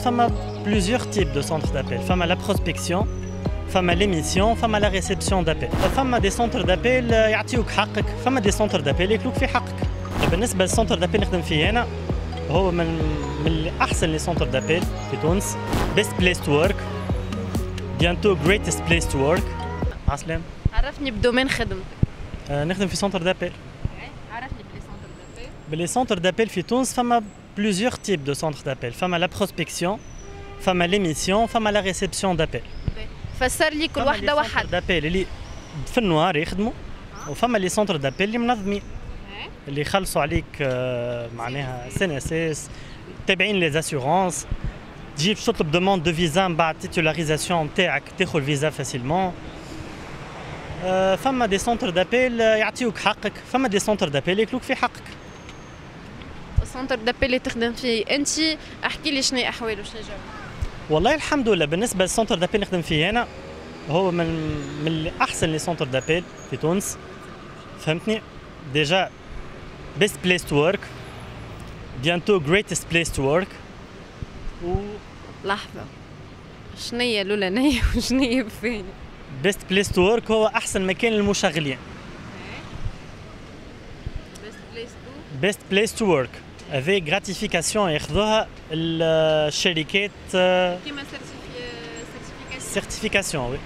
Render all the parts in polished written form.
فما plusieurs types de centres d'appel. فما la prospection, فما l'émission, فما la réception d'appel. فما des centres d'appel يعطيوك حقك، فما des centres d'appel ياكلوك في حقك. بالنسبة للسنتر دابيل نخدم فيه أنا هو من أحسن لي سنتر دابيل في تونس. best place to work, bientôt greatest place to work. عسلام. عرفني بدومين خدمتك. نخدم في سنتر دابيل. عرفني بلي سنتر دابيل. بلي سنتر دابيل في تونس فما plusieurs types de centres d'appel. فما la prospection, فما l'émission, فما la réception d'appel. فسر لي كل واحدة واحد. سنتر دابيل اللي في النوار يخدموا وفما لي سنتر دابيل اللي منظمين. اللي يخلصوا عليك معناها CNSS، تابعين لي زاسيورونس، تجي باش تطلب دوموند دو فيزا من بعد تيتولاريزاسيون نتاعك تاخذ الفيزا فاسيلمون. فما دي سنتر دابيل يعطيوك حقك، فما دي سنتر دابيل ياكلوك في حقك. السنتر دابيل اللي تخدم فيه انت احكي لي شنو احواله شنو جو؟ والله الحمد لله بالنسبه للسنتر دابيل نخدم فيه انا هو من احسن لي سنتر دابيل في تونس. فهمتني؟ ديجا best place to work, bientôt greatest place to work. لحظة شنو هي الأولانية وشنو هي الثانية؟ best place to work هو أحسن مكان للمشغلين. best place to work avec gratification ياخذوها الشركات. كيما certification oui.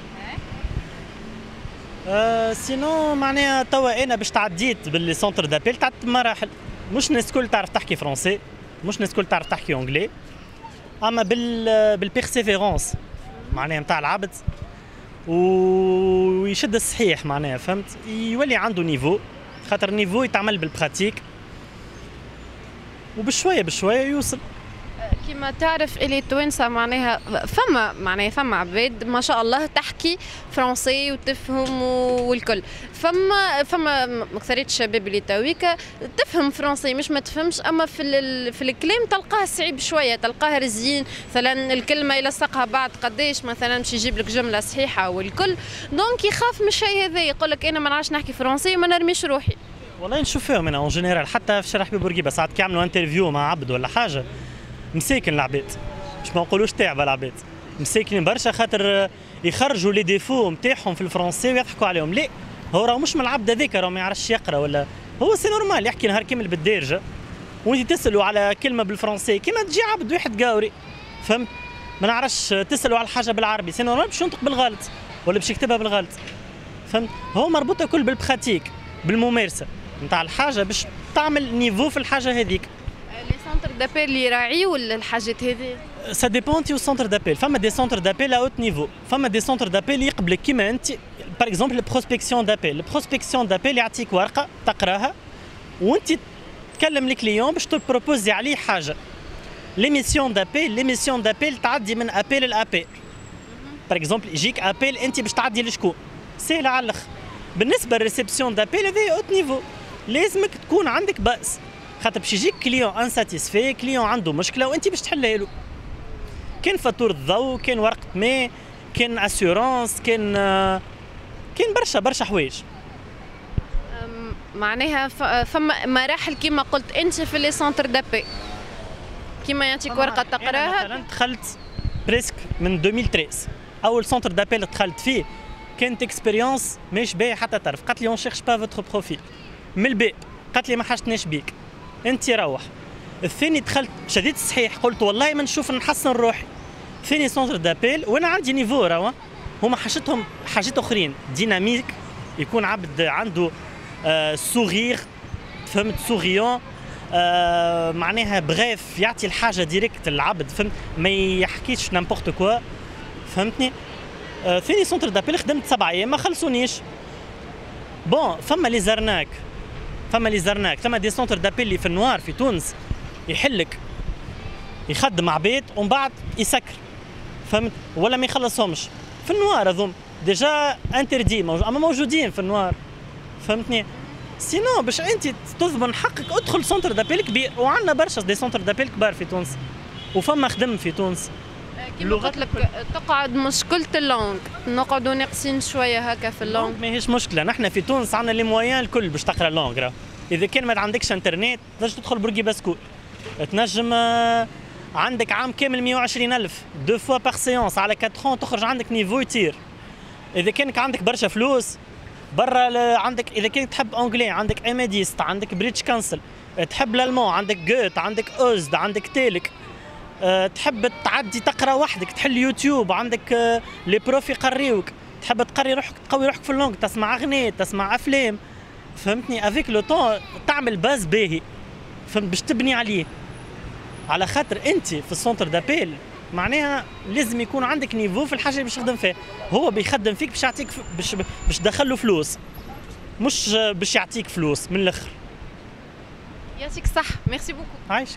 سينو معناها توا انا باش تعديت باللي سونتر دابيل تعدت مراحل. مش الناس الكل تعرف تحكي فرونسي، مش الناس الكل تعرف تحكي اونجلي، اما بالبيرسيفيرونس معناها نتاع العبد ويشد الصحيح معناها فهمت، يولي عنده نيفو، خاطر نيفو يتعمل بالبراتيك وبشويه بشويه يوصل. كما تعرف اللي التوانسه معناها فما عباد ما شاء الله تحكي فرنسي وتفهم والكل. فما اكثريه الشباب اللي تويكا تفهم فرنسي مش ما تفهمش، اما في الكلام تلقاه صعيب شويه، تلقاه رزين مثلا الكلمه يلصقها بعد قداش مثلا باش يجيب لك جمله صحيحه والكل، دونك يخاف من الشيء هذا، يقول لك انا ما نعرفش نحكي فرنسي وما نرميش روحي. والله نشوف فيهم انا اون جينيرال حتى في شرح بورقيبه ساعات كي يعملوا انترفيو مع عبد ولا حاجه مساكن العباد، مش ما نقولوش تعبه العباد، مساكنين برشا خاطر يخرجوا لي ديفو نتاعهم في الفرنسي ويضحكوا عليهم. لا هو راه مش من العبد هذاك، راه ما يعرفش يقرا ولا هو سي نورمال يحكي نهار كامل بالدارجه وانت تسالوا على كلمه بالفرنسي كيما تجي عبد واحد قاوري فهمت، ما نعرفش تسالوا على حاجه بالعربي سي نورمال باش ينطق بالغلط ولا باش يكتبها بالغلط فهمت. هو مربوطه كل بالبراتيك بالممارسه نتاع الحاجه باش تعمل نيفو في الحاجه هذيك. سنتر دابيل اللي يراعي ولا الحاجات هذه؟ سا ديبون تي سنتر دابيل، فما دي سنتر دابيل اوت نيفو، فما دي سنتر دابيل يقبلك كيما انت باغ اكزومبل البروسبكسيون دابيل، البروسبكسيون دابيل يعطيك ورقه تقراها وانت تكلم الكليون باش تبروبوزي عليه حاجه. ليميسيون دابيل تعدي من ابيل لابيل. باغ اكزومبل يجيك ابيل انت باش تعدي لشكون؟ سهله على الاخر. بالنسبه للريسبسيون دابيل هذه اوت نيفو، لازمك تكون عندك بأس خاطر باش يجيك كليون انساتيسفي، كليون عنده مشكله وانت باش تحلها له. كان فاتوره الضوء، كان ورقه ماء، كان اسيورونس، كان برشا حوايج. معناها فما مراحل كيما قلت انت في لي سونتر دابي كيما يعطيك ورقه تقراها. مثلا دخلت بريسك من 2013 اول سونتر دابيل دخلت فيه كانت اكسبيريونس ماهيش باهيه حتى تعرف. قالت لي اون شيرش با فوتر بروفيل من الباب، قالت لي ما حاجتناش بيك انت روح. الثاني دخلت شديت الصحيح قلت والله ما نشوف نحسن روحي. ثاني سونتر دابيل وانا عندي نيفو راهو، هما حاجتهم حاجات اخرين ديناميك، يكون عبد عنده سوغير فهمت سوغيون معناها بغيف يعطي الحاجه ديريكت للعبد فهمت، ما يحكيش نامبورت كوا فهمتني. ثاني سونتر دابيل خدمت 7 ايام ما خلصونيش. بون فما لي زرناك ثم دي سونتر دابيل اللي في النوار في تونس يحلك يخدم عباد ومن بعد يسكر فهمت، ولا ما يخلصهمش في النوار. هذوم ديجا انتردي اما موجودين في النوار فهمتني. سينو باش انت تضمن حقك ادخل سونتر دابيل كبير، وعندنا برشا دي سونتر دابيل كبار في تونس وفما خدم في تونس. كيما قلت لك تقعد مشكلة اللونج، نقعدوا ناقصين شوية هكا في اللونج. ماهيش مشكلة، نحن في تونس عندنا لي مويان الكل باش تقرا اللونج. إذا كان ما عندكش انترنت تنجم تدخل بورقيبة سكول، تنجم عندك عام كامل 120,000 دو فوا بار سيونس على 4 تخرج عندك نيفو يطير. اذا كانك عندك برشا فلوس برا عندك، اذا كنت تحب انجلي عندك اميديست، عندك بريتش كانسل، تحب الالمان عندك جوت، عندك اوزد، عندك تيلك، تحب تعدي تقرا وحدك تحل يوتيوب، عندك لي بروف يقريوك، تحب تقري روحك تقوي روحك في اللونج، تسمع اغنيه، تسمع افلام، فهمتني؟ افيك لو طون تعمل باز باهي، فهمت؟ باش تبني عليه، على خاطر انت في السونتر دابيل معناها لازم يكون عندك نيفو في الحاجه اللي باش تخدم فيها. هو بيخدم فيك باش يعطيك باش تدخل له فلوس، مش باش يعطيك فلوس من الاخر. يعطيك الصح، ميرسي بوكو. عايش.